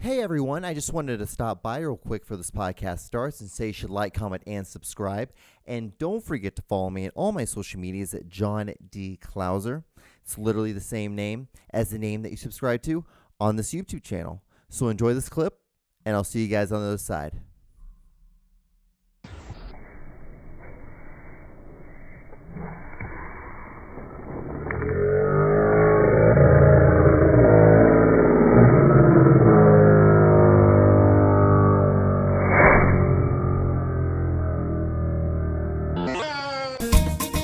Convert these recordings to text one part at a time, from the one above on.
Hey everyone, I just wanted to stop by real quick for this podcast starts and say you should like, comment, and subscribe. And don't forget to follow me at all my social medias at John D. Clouser. It's literally the same name as the name that you subscribe to on this YouTube channel. So enjoy this clip, and I'll see you guys on the other side.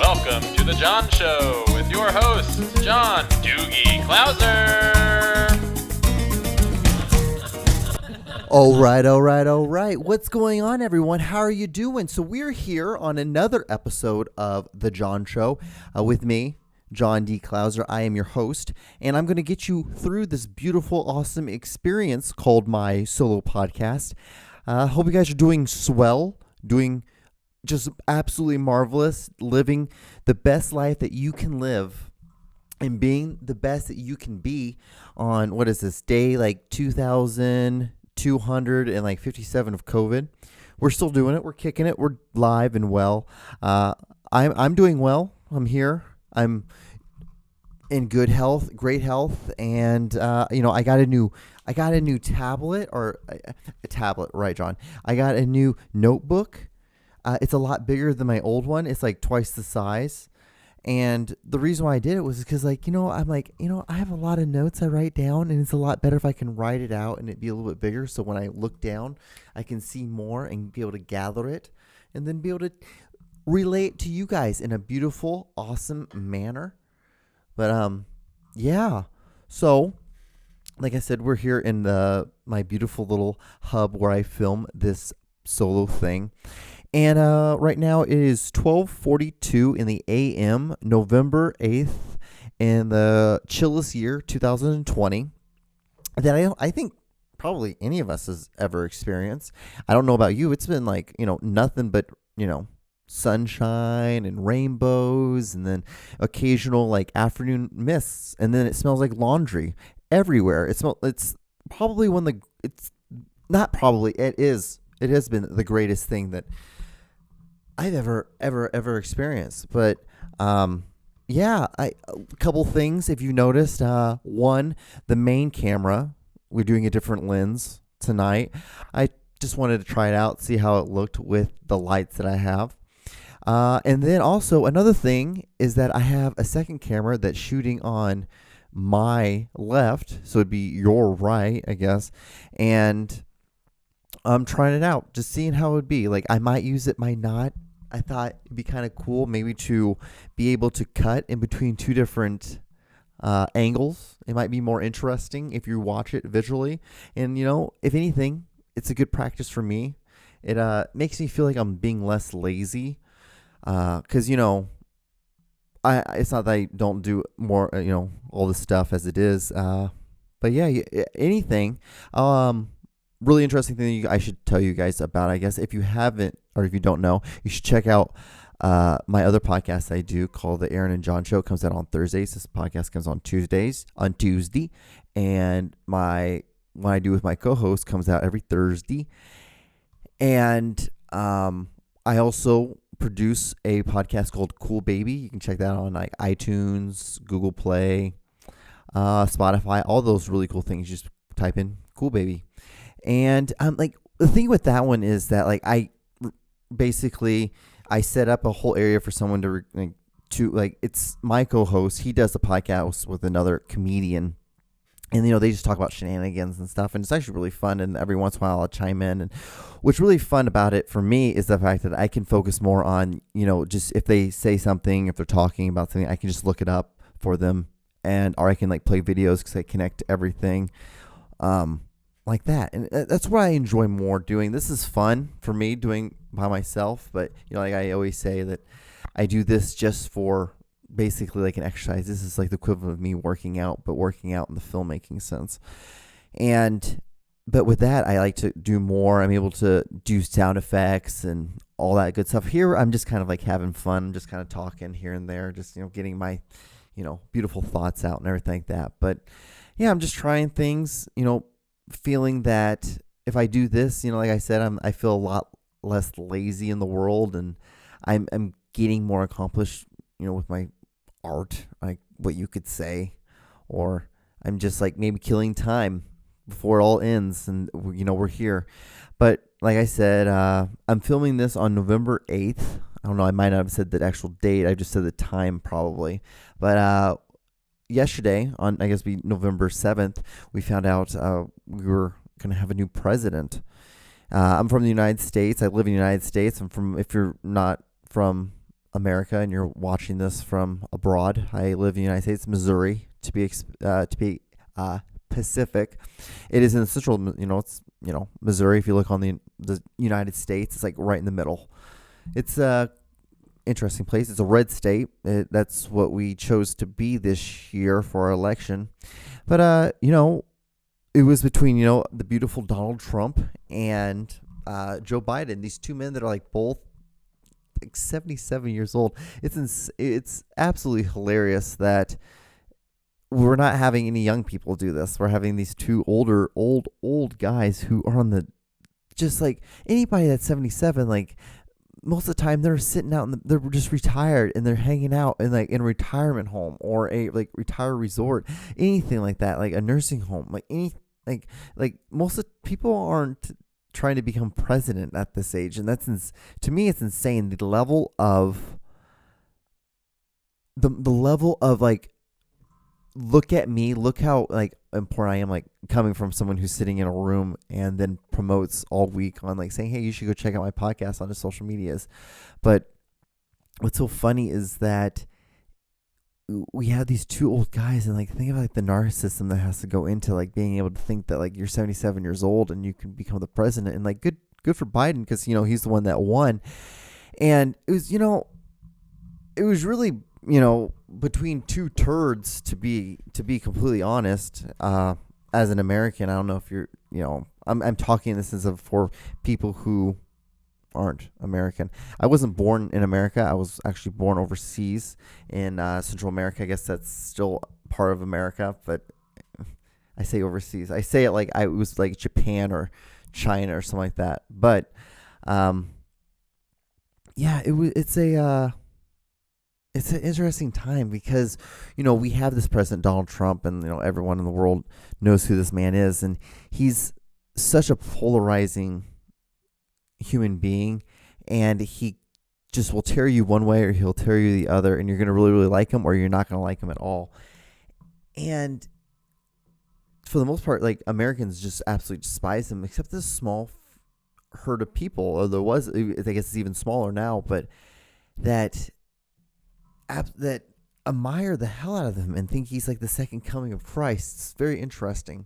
Welcome to The John Show with your host, John Doogie Clouser. All right. What's going on, everyone? How are you doing? So we're here on another episode of The John Show with me, John D. Clouser. I am your host, and I'm going to get you through this beautiful, awesome experience called my solo podcast. Hope you guys are doing swell, doing just absolutely marvelous, living the best life that you can live and being the best that you can be on, what is this, day like 2,257 of COVID. We're still doing it. We're kicking it. We're live and well. I'm doing well. I'm here. I'm in good health, great health, and I got a new tablet or a tablet, right, John? I got a new notebook. It's a lot bigger than my old one. It's like twice the size. And the reason why I did it was because, I have a lot of notes I write down, and it's a lot better if I can write it out and it be a little bit bigger. So when I look down, I can see more and be able to gather it and then be able to relay it to you guys in a beautiful, awesome manner. But, yeah. So, like I said, we're here in my beautiful little hub where I film this solo thing. And right now it is 12:42 in the a.m., November 8th, in the chillest year, 2020, that I think probably any of us has ever experienced. I don't know about you. It's been nothing but, sunshine and rainbows and then occasional afternoon mists. And then it smells like laundry everywhere. It probably it has been the greatest thing that I've ever experienced. But a couple things if you noticed. One, the main camera, we're doing a different lens tonight. I just wanted to try it out, see how it looked with the lights that I have. And then also another thing is that I have a second camera that's shooting on my left, so it'd be your right, I guess, and I'm trying it out, just seeing how it would be. I might use it, might not. I thought it'd be kind of cool maybe to be able to cut in between two different angles. It might be more interesting if you watch it visually. And, if anything, it's a good practice for me. It makes me feel like I'm being less lazy because, it's not that I don't do more, all this stuff as it is. But, yeah, anything. Really interesting thing I should tell you guys about, I guess. If you haven't, or if you don't know, you should check out my other podcast I do called The Aaron and John Show. It comes out on Thursdays. This podcast comes on Tuesday. And one I do with my co-host comes out every Thursday. And I also produce a podcast called Cool Baby. You can check that out on iTunes, Google Play, Spotify, all those really cool things. You just type in Cool Baby. And the thing with that one is that I set up a whole area for someone to it's my co-host. He does the podcast with another comedian, and they just talk about shenanigans and stuff, and it's actually really fun. And every once in a while I'll chime in. And what's really fun about it for me is the fact that I can focus more on just if they say something, if they're talking about something, I can just look it up for them, or I can play videos because I connect to everything. Like that. And that's what I enjoy more doing. This is fun for me doing by myself, but I always say that I do this just for basically an exercise. This is the equivalent of me working out, but working out in the filmmaking sense. But with that, I like to do more. I'm able to do sound effects and all that good stuff. Here, I'm just kind of having fun, just kind of talking here and there, just, getting my, beautiful thoughts out and everything like that. But yeah, I'm just trying things, feeling that if I do this, like I said, I feel a lot less lazy in the world, and I'm getting more accomplished, with my art, like what you could say, or I'm just like maybe killing time before it all ends, and we're here. But like I said, I'm filming this on November 8th. I don't know. I might not have said the actual date. I just said the time probably. But yesterday, on I guess be November 7th, we found out we were going to have a new president. I'm from the United States. I live in the United States. If you're not from America and you're watching this from abroad, I live in the United States, Missouri, to be Pacific. It is in the central, it's, Missouri. If you look on the United States, it's like right in the middle. It's a interesting place. It's a red state. That's what we chose to be this year for our election. But, it was between, the beautiful Donald Trump and Joe Biden. These two men that are like both like 77 years old. It's absolutely hilarious that we're not having any young people do this. We're having these two old guys who are on the, just like anybody that's 77, like most of the time they're sitting out and they're just retired and they're hanging out in like in a retirement home or a like retire resort, anything like that, like a nursing home, like like most of people aren't trying to become president at this age, and to me it's insane. The level of like, look at me, look how like important I am, like coming from someone who's sitting in a room and then promotes all week on like saying, hey, you should go check out my podcast on the social medias. But what's so funny is that we have these two old guys, and like think about like the narcissism that has to go into like being able to think that like you're 77 years old and you can become the president. And like good for Biden, because he's the one that won. And it was it was really between two turds, to be completely honest. As an American, I don't know if you're I'm talking in the sense of for people who aren't American. I wasn't born in America. I was actually born overseas in Central America. I guess that's still part of America, but I say overseas. I say it like it was like Japan or China or something like that. But yeah, it's an interesting time because, we have this president, Donald Trump, and, everyone in the world knows who this man is. And he's such a polarizing human being, and he just will tear you one way or he'll tear you the other, and you're going to really, really like him or you're not going to like him at all. And for the most part, like Americans just absolutely despise him, except this small herd of people, or there was, I guess it's even smaller now, but that admire the hell out of him and think he's like the second coming of Christ. It's very interesting.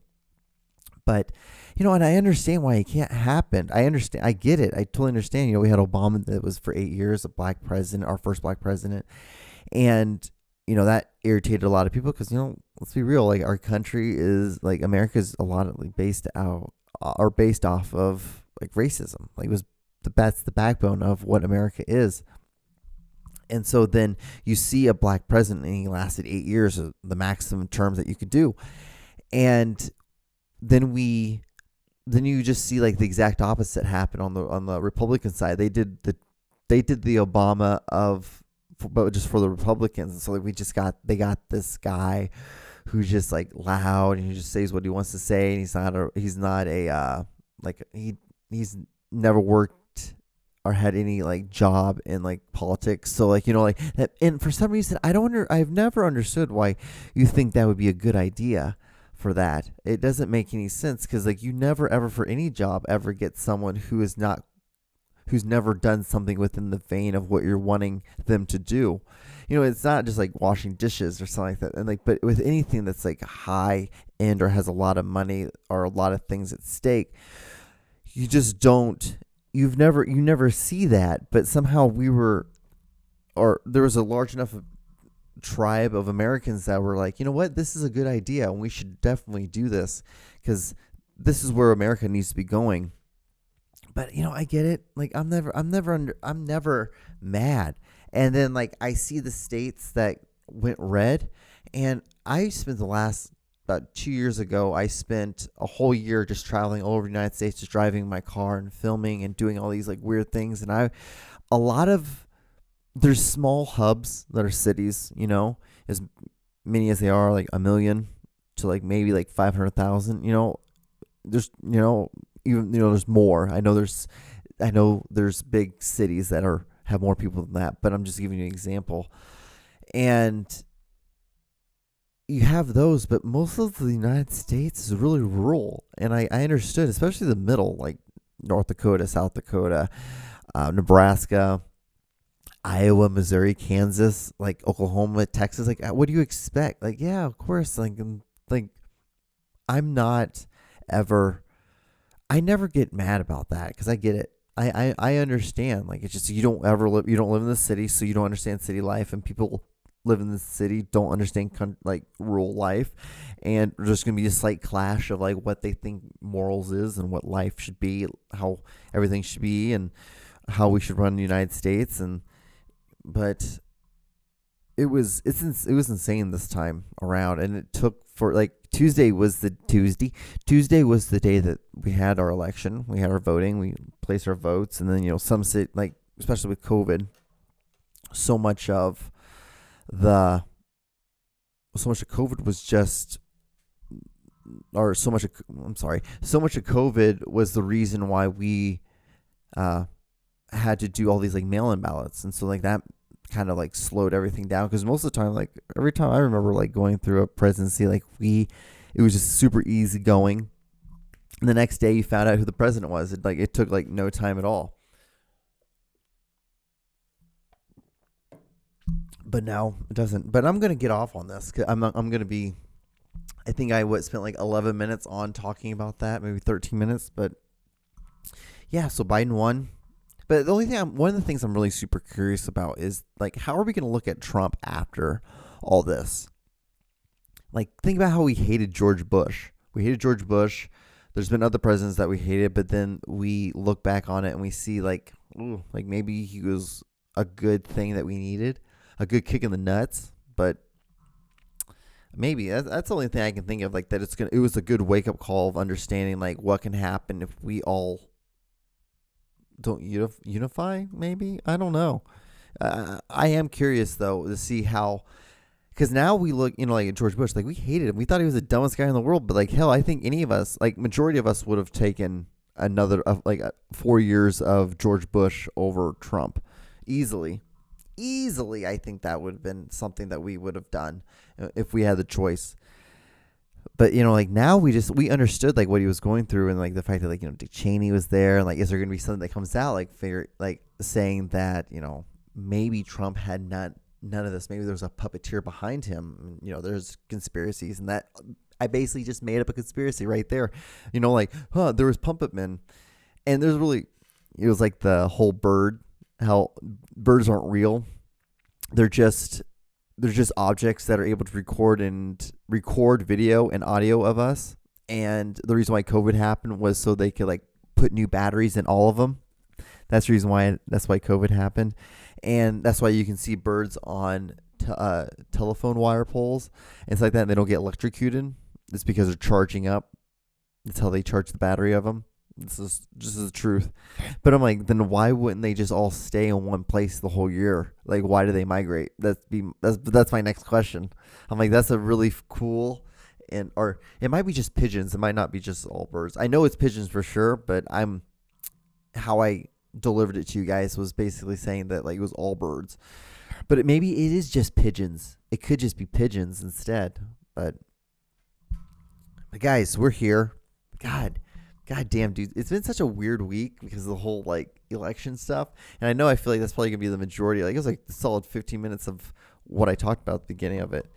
But, and I understand why it can't happen. I understand. I get it. I totally understand. We had Obama that was for 8 years, a black president, our first black president. And, that irritated a lot of people because, let's be real. Like our country is like America's a lot of like based off of like racism. Like that's the backbone of what America is. And so then you see a black president and he lasted 8 years, the maximum terms that you could do. And then you just see like the exact opposite happen on the Republican side. They did the Obama but just for the Republicans. And so like they got this guy who's just like loud and he just says what he wants to say, and he's never worked or had any like job in like politics. So like like that. And for some reason I've never understood why you think that would be a good idea for that. It doesn't make any sense, because like you never ever for any job ever get someone who's never done something within the vein of what you're wanting them to do. It's not just like washing dishes or something like that. And like, but with anything that's like high end or has a lot of money or a lot of things at stake, you just don't. You never see that. But somehow there was a large enough tribe of Americans that were like, what, this is a good idea and we should definitely do this because this is where America needs to be going. But I get it. Like I'm never mad. And then like I see the states that went red, and I spent the last about 2 years ago, I spent a whole year just traveling all over the United States, just driving my car and filming and doing all these like weird things. And there's small hubs that are cities, as many as they are, like a million to like maybe like 500,000, there's, even, there's more. I know there's big cities that have more people than that, but I'm just giving you an example. And you have those, but most of the United States is really rural. And I understood, especially the middle, like North Dakota, South Dakota, Nebraska, Iowa, Missouri, Kansas, like Oklahoma, Texas. Like, what do you expect? Like, yeah, of course. Like I'm not ever, I never get mad about that because I get it. I understand. Like, it's just you don't live in the city, so you don't understand city life, and people live in the city don't understand like rural life, and there's gonna be a slight clash of like what they think morals is and what life should be, how everything should be, and how we should run the United States. But it was insane this time around, and it took for like Tuesday was the day that we had our election, we had our voting, we placed our votes, and then some city, like especially with COVID, so much of COVID was just, or so much of COVID was the reason why we had to do all these like mail-in ballots, and so like that kind of like slowed everything down, because most of the time, like every time I remember like going through a presidency, like it was just super easy going, and the next day you found out who the president was. It took like no time at all. But now it doesn't. But I'm gonna get off on this. Cause I'm gonna be. I think I spent like 11 minutes on talking about that, maybe 13 minutes. But yeah, so Biden won. But one of the things I'm really super curious about is like, how are we gonna look at Trump after all this? Like, think about how we hated George Bush. There's been other presidents that we hated, but then we look back on it and we see like, ooh, like maybe he was a good thing that we needed. A good kick in the nuts, but maybe that's the only thing I can think of, like that it was a good wake up call of understanding like what can happen if we all don't unify. Maybe, I don't know. I am curious though to see how, because now we look, like at George Bush, like we hated him. We thought he was the dumbest guy in the world, but like hell, I think any of us, like majority of us, would have taken another 4 years of George Bush over Trump easily. I think that would have been something that we would have done if we had the choice. But like now we understood like what he was going through, and like the fact that like Dick Cheney was there, and like is there going to be something that comes out like saying that maybe Trump had none of this, maybe there was a puppeteer behind him, there's conspiracies, and that I basically just made up a conspiracy right there, there was puppet men, and there's really, it was like the whole how birds aren't real. They're just objects that are able to record video and audio of us. And the reason why COVID happened was so they could like put new batteries in all of them. That's why COVID happened. And that's why you can see birds on telephone wire poles and stuff like that, and they don't get electrocuted. It's because they're charging up. That's how they charge the battery of them. This is just the truth. But I'm like, then why wouldn't they just all stay in one place the whole year? Like, why do they migrate? That's my next question. I'm like, that's a really cool, or it might be just pigeons. It might not be just all birds. I know it's pigeons for sure, but how I delivered it to you guys was basically saying that like it was all birds. But maybe it is just pigeons. It could just be pigeons instead. But guys, we're here. God damn, dude. It's been such a weird week because of the whole like election stuff. And I feel like that's probably going to be the majority. Like it was like a solid 15 minutes of what I talked about at the beginning of it.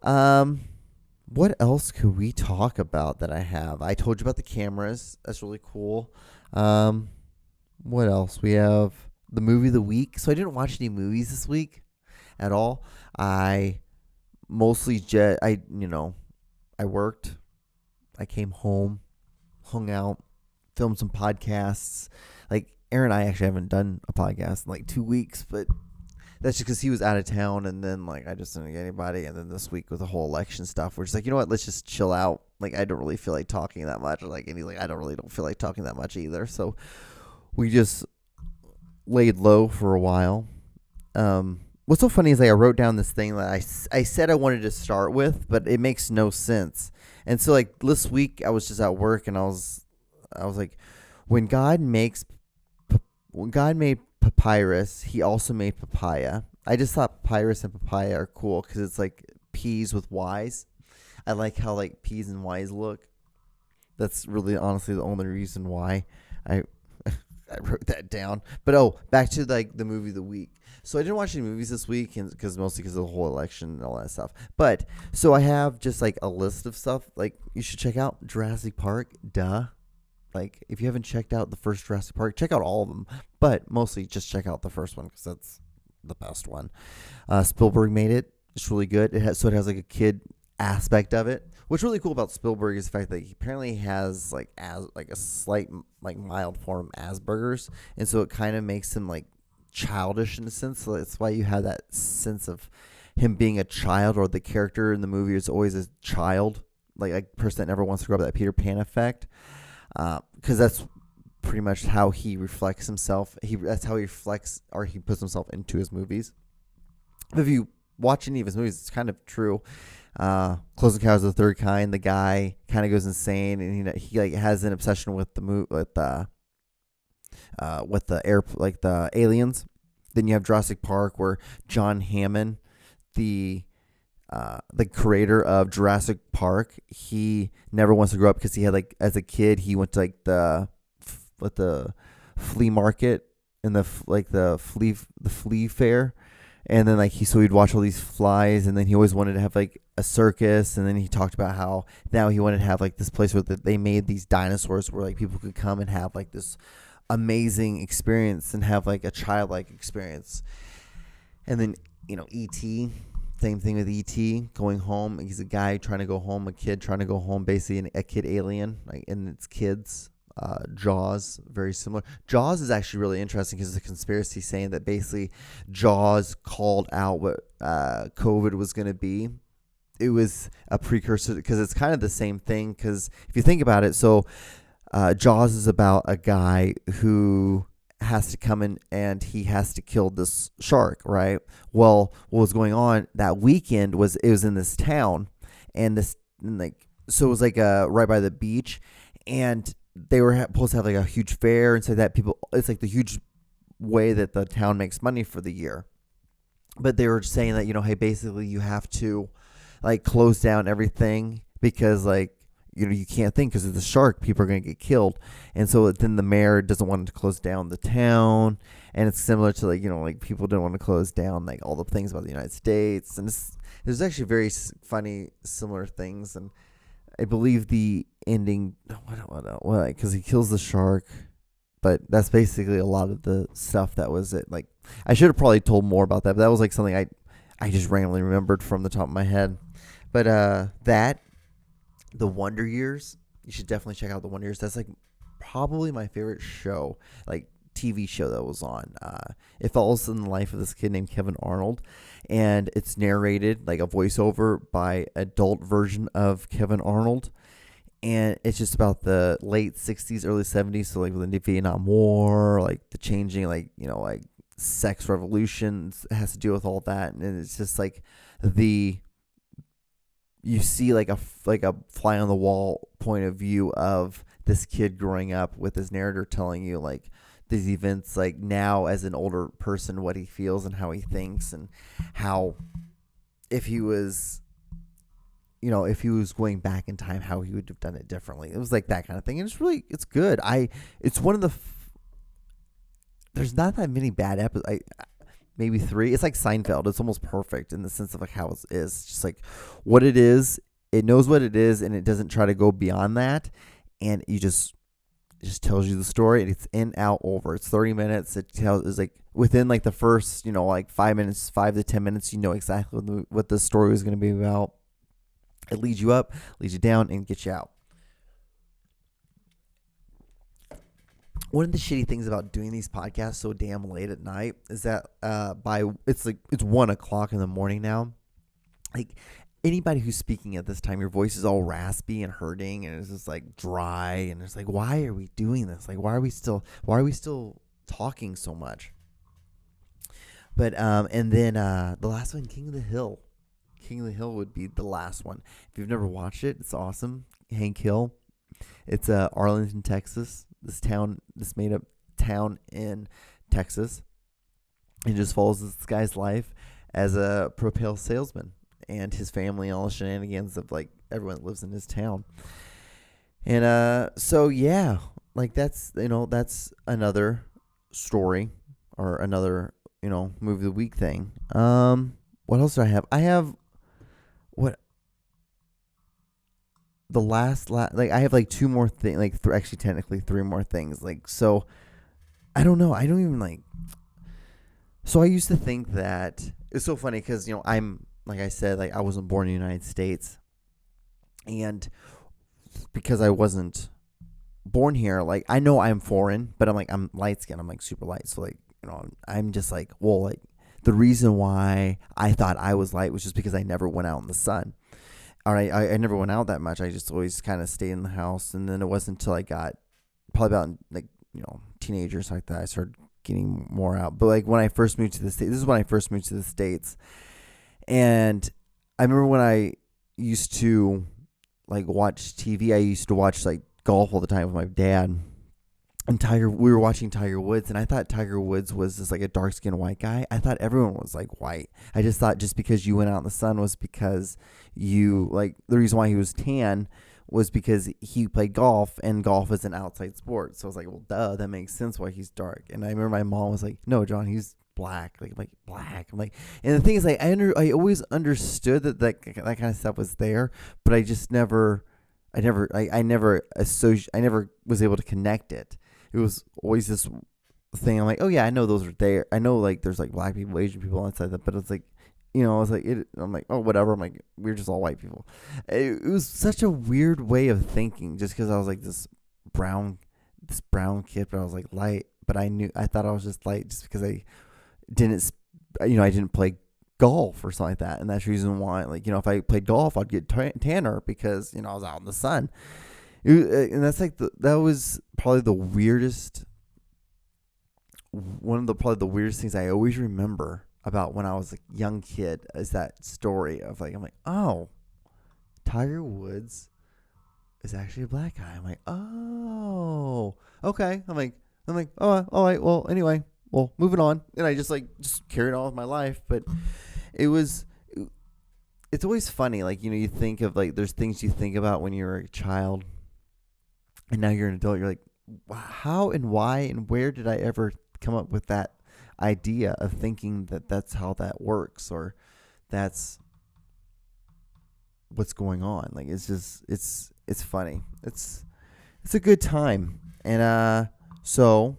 What else could we talk about that I have? I told you about the cameras. That's really cool. What else? We have the movie of the week. So I didn't watch any movies this week at all. I mostly I worked. I came home, hung out, filmed some podcasts. Like Aaron and I actually haven't done a podcast in like 2 weeks, but that's just because he was out of town, and then like I just didn't get anybody, and then this week with the whole election stuff, we're just like, you know what, let's just chill out. Like I don't really feel like talking that much. Like and he's like, I don't feel like talking that much either. So we just laid low for a while. What's so funny is like I wrote down this thing that I said I wanted to start with, but it makes no sense. And so like this week I was just at work and I was like, when God made papyrus, he also made papaya. I just thought papyrus and papaya are cool because it's like peas with Y's. I like how like peas and Y's look. That's really honestly the only reason why I wrote that down. But back to like the movie of the week. So I didn't watch any movies this week mostly because of the whole election and all that stuff. But so I have just like a list of stuff like you should check out. Jurassic Park, duh. Like if you haven't checked out the first Jurassic Park, check out all of them. But mostly just check out the first one because that's the best one. Spielberg made it. It's really good. It has like a kid aspect of it. What's really cool about Spielberg is the fact that he apparently has like a slight like mild form of Asperger's, and so it kind of makes him like childish in a sense. So that's why you have that sense of him being a child, or the character in the movie is always a child, like a person that never wants to grow up. That Peter Pan effect, because that's pretty much how he reflects himself. That's how he reflects, or he puts himself into his movies. If you watch any of his movies, it's kind of true. Close Encounters of the Third Kind, the guy kind of goes insane, and he like has an obsession with the aliens. Then you have Jurassic Park, where John Hammond, the creator of Jurassic Park, he never wants to grow up because he had like as a kid he went to like the flea market and the flea fair. And then like he'd watch all these flies, and then he always wanted to have like a circus. And then he talked about how now he wanted to have like this place where they made these dinosaurs where like people could come and have like this amazing experience and have like a childlike experience. And then E.T., same thing with E.T. going home. He's a guy trying to go home, a kid trying to go home, basically a kid alien, like, and it's kids. Jaws, very similar. Jaws is actually really interesting because it's a conspiracy saying that basically Jaws called out what COVID was going to be. It was a precursor because it's kind of the same thing. Because if you think about it, so Jaws is about a guy who has to come in and he has to kill this shark, right? Well, what was going on that weekend was it was in this town, and so it was like right by the beach, and they were supposed to have like a huge fair and so that people, it's like the huge way that the town makes money for the year. But they were saying that, hey, basically you have to like close down everything because like, you can't think because of the shark, people are going to get killed. And so then the mayor doesn't want to close down the town. And it's similar to like, like people don't want to close down like all the things about the United States. And there's actually very funny, similar things. And I believe the ending, because he kills the shark, but that's basically a lot of the stuff that was it. Like, I should have probably told more about that, but that was like something I just randomly remembered from the top of my head. But the Wonder Years, you should definitely check out the Wonder Years. That's like probably my favorite show, like TV show that was on. It follows in the life of this kid named Kevin Arnold, and it's narrated like a voiceover by adult version of Kevin Arnold. And it's just about the late 60s, early 70s. So like with the Vietnam War, like the changing, like, like sex revolutions, it has to do with all that. And it's just like you see like a fly on the wall point of view of this kid growing up with his narrator telling you like these events, like now as an older person, what he feels and how he thinks, and how if he was going back in time, how he would have done it differently. It was like that kind of thing. And it's good. It's one of the, there's not that many bad episodes. Maybe 3. It's like Seinfeld. It's almost perfect in the sense of like how it is. It's just like what it is. It knows what it is, and it doesn't try to go beyond that. And it just tells you the story, and it's in, out, over. It's 30 minutes. It's like within like the first, like 5 to 10 minutes, exactly what the story is going to be about. It leads you up, leads you down, and gets you out. one of the shitty things about doing these podcasts so damn late at night is that it's 1:00 in the morning now. Like, anybody who's speaking at this time, your voice is all raspy and hurting, and it's just like dry, and it's like, why are we doing this? Like, why are we still talking so much? But and then the last one, King of the Hill. King of the Hill would be the last one. If you've never watched it, it's awesome. Hank Hill. It's Arlington, Texas. This made up town in Texas. It just follows this guy's life as a propel salesman and his family and all the shenanigans of like everyone that lives in his town. And so yeah, like that's another story or another movie of the week thing. What else do I have? I have the last I have like two more things, like actually technically three more things. Like, so I don't know. I don't even like. So I used to think that it's so funny because I'm, like I said, like I wasn't born in the United States, and because I wasn't born here, like I know I'm foreign, but I'm light skinned. I'm like super light, so like I'm just like, well, like the reason why I thought I was light was just because I never went out in the sun. All right, I never went out that much. I just always kind of stayed in the house, and then it wasn't until I got probably about like teenagers like that I started getting more out. But like when I first moved to the States, this is when I first moved to the States, and I remember when I used to like watch TV. I used to watch like golf all the time with my dad. And we were watching Tiger Woods, and I thought Tiger Woods was just like a dark-skinned white guy. I thought everyone was like white. I just thought just because you went out in the sun was because you like the reason why he was tan was because he played golf, and golf is an outside sport. So I was like, well, duh, that makes sense why he's dark. And I remember my mom was like, no, John, he's black. Like, I'm like, black. I'm like, and the thing is, like, I always understood that kind of stuff was there, but I just never was able to connect it. It was always this thing. I'm like, oh yeah, I know those are there. I know like there's like black people, Asian people outside that, but it's like, I was like, I'm like, oh whatever. I'm like, we're just all white people. It was such a weird way of thinking, just because I was like this brown kid, but I was like light. But I thought I was just light just because I didn't play golf or something like that, and that's the reason why. Like if I played golf, I'd get tanner because I was out in the sun. And that's like that was probably the weirdest. One of the probably the weirdest things I always remember about when I was a young kid is that story of like I'm like, oh, Tiger Woods is actually a black guy. I'm like, oh, okay. I'm like, oh, all right. Well, anyway, moving on. And I just carried on with my life. But it's always funny. Like you think of like there's things you think about when you're a child. And now you're an adult, you're like, how and why and where did I ever come up with that idea of thinking that that's how that works or that's what's going on? Like, it's just, it's funny. It's a good time. And so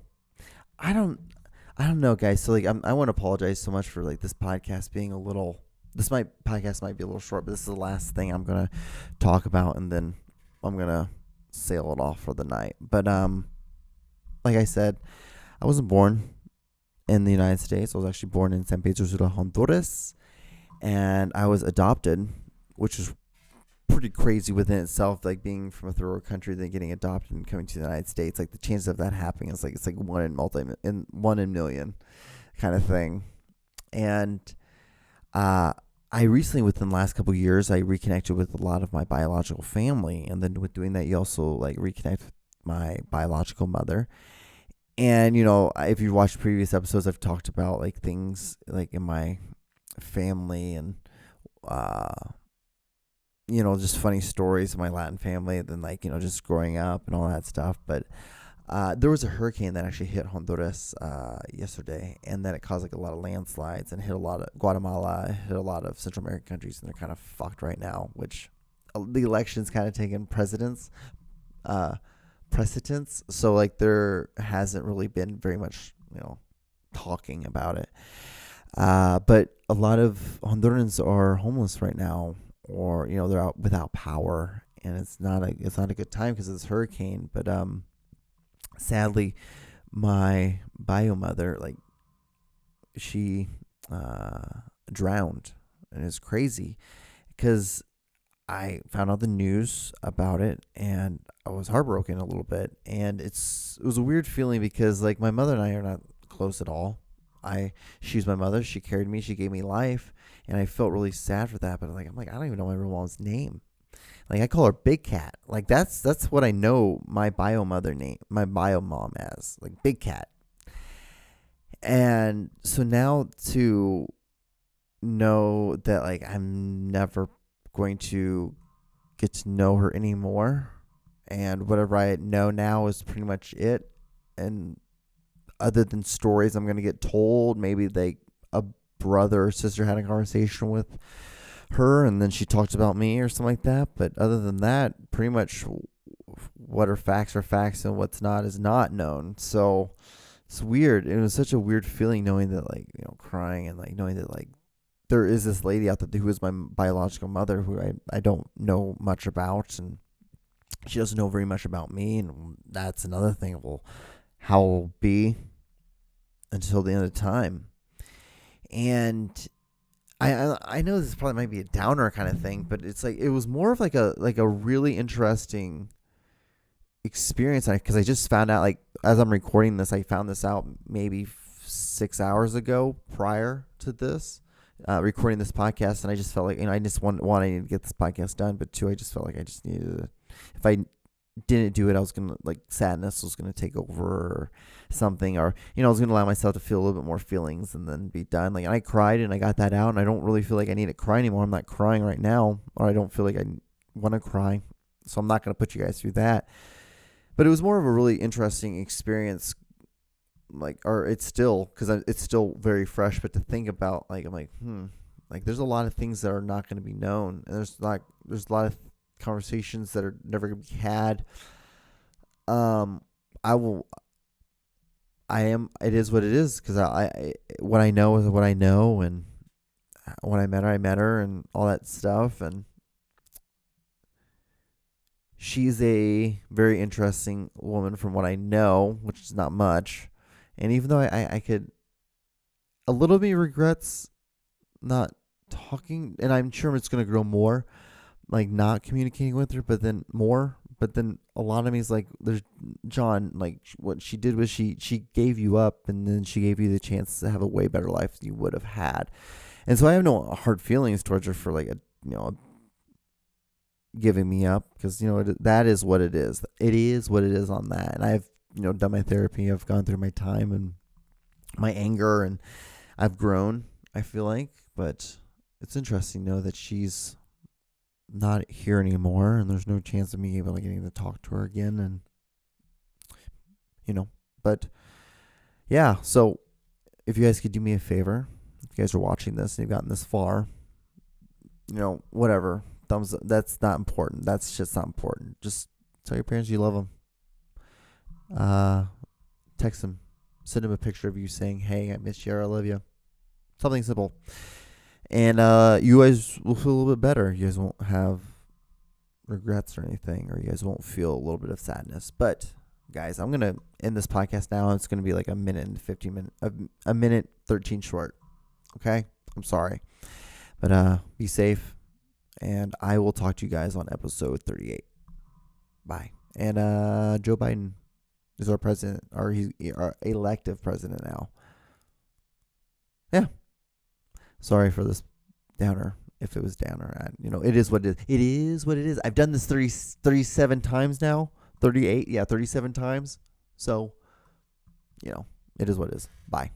I don't know, guys. So like, I want to apologize so much for like this podcast being podcast might be a little short, but this is the last thing I'm going to talk about. And then I'm going to sail it off for the night. But like I said, I wasn't born in the United States. I was actually born in San Pedro Sula, Honduras, and I was adopted, which is pretty crazy within itself, like being from a third world country, then getting adopted and coming to the United States. Like the chances of that happening is like it's like one in million kind of thing. And I recently, within the last couple of years, I reconnected with a lot of my biological family. And then with doing that, you also like reconnect with my biological mother. And, if you've watched previous episodes, I've talked about like things like in my family and, just funny stories of my Latin family. And then like, just growing up and all that stuff. But there was a hurricane that actually hit Honduras yesterday, and then it caused like a lot of landslides and hit a lot of Guatemala, hit a lot of Central American countries, and they're kind of fucked right now. Which the election's kind of taken precedence. So like there hasn't really been very much talking about it. But a lot of Hondurans are homeless right now, or they're out without power, and it's not a good time because of this hurricane. But sadly, my bio mother, like, she drowned, and it's crazy because I found out the news about it, and I was heartbroken a little bit, and it was a weird feeling because like my mother and I are not close at all. She's my mother. She carried me. She gave me life, and I felt really sad for that. But I'm like I don't even know my real mom's name. Like I call her Big Cat. Like that's what I know my bio mother name, my bio mom as, like Big Cat. And so now to know that like I'm never going to get to know her anymore, and whatever I know now is pretty much it. And other than stories I'm going to get told, maybe a brother or sister had a conversation with her and then she talked about me or something like that. But other than that, pretty much what are facts and what's not is not known. So it's weird. It was such a weird feeling knowing that, like, crying and like knowing that like there is this lady out there who is my biological mother who I don't know much about, and she doesn't know very much about me, and that's another thing. Well, how it will be until the end of time. And I know this probably might be a downer kind of thing, but it's like it was more of like a really interesting experience, because I just found out, like, as I'm recording this, I found this out maybe 6 hours ago prior to this recording this podcast, and I just felt like, I just one, I needed to get this podcast done, but two, I just felt like I just needed to, if I didn't do it, I was gonna, like, sadness was gonna take over or something, or I was gonna allow myself to feel a little bit more feelings and then be done. Like, and I cried and I got that out, and I don't really feel like I need to cry anymore. I'm not crying right now, or I don't feel like I want to cry, so I'm not gonna put you guys through that. But it was more of a really interesting experience, it's still, because it's still very fresh. But to think about, like, I'm like, like, there's a lot of things that are not going to be known, and there's a lot of conversations that are never going to be had. It is what it is, because what I know is what I know, and when I met her, and all that stuff, and she's a very interesting woman from what I know, which is not much. And even though I could, a little bit regrets not talking, and I'm sure it's going to grow more, like not communicating with her, but then a lot of me is like, there's John, like what she did was she gave you up, and then she gave you the chance to have a way better life than you would have had. And so I have no hard feelings towards her for like giving me up, because that is what it is. It is what it is on that. And I've done my therapy. I've gone through my time and my anger, and I've grown, I feel like. But it's interesting to know that she's not here anymore, and there's no chance of me able getting to talk to her again. And but yeah. So if you guys could do me a favor, if you guys are watching this and you've gotten this far, whatever, thumbs up. That's not important. That's just not important. Just tell your parents you love them. Text them. Send them a picture of you saying, "Hey, I miss you, or I love you." Something simple. And you guys will feel a little bit better. You guys won't have regrets or anything, or you guys won't feel a little bit of sadness. But guys, I'm gonna end this podcast now. It's gonna be like a minute 13 short. Okay, I'm sorry, but be safe. And I will talk to you guys on episode 38. Bye. And Joe Biden is our president, or he's our elective president now. Yeah. Sorry for this downer, if it was downer. It is what it is. It is what it is. I've done this 37 times now. 38. Yeah, 37 times. So, it is what it is. Bye.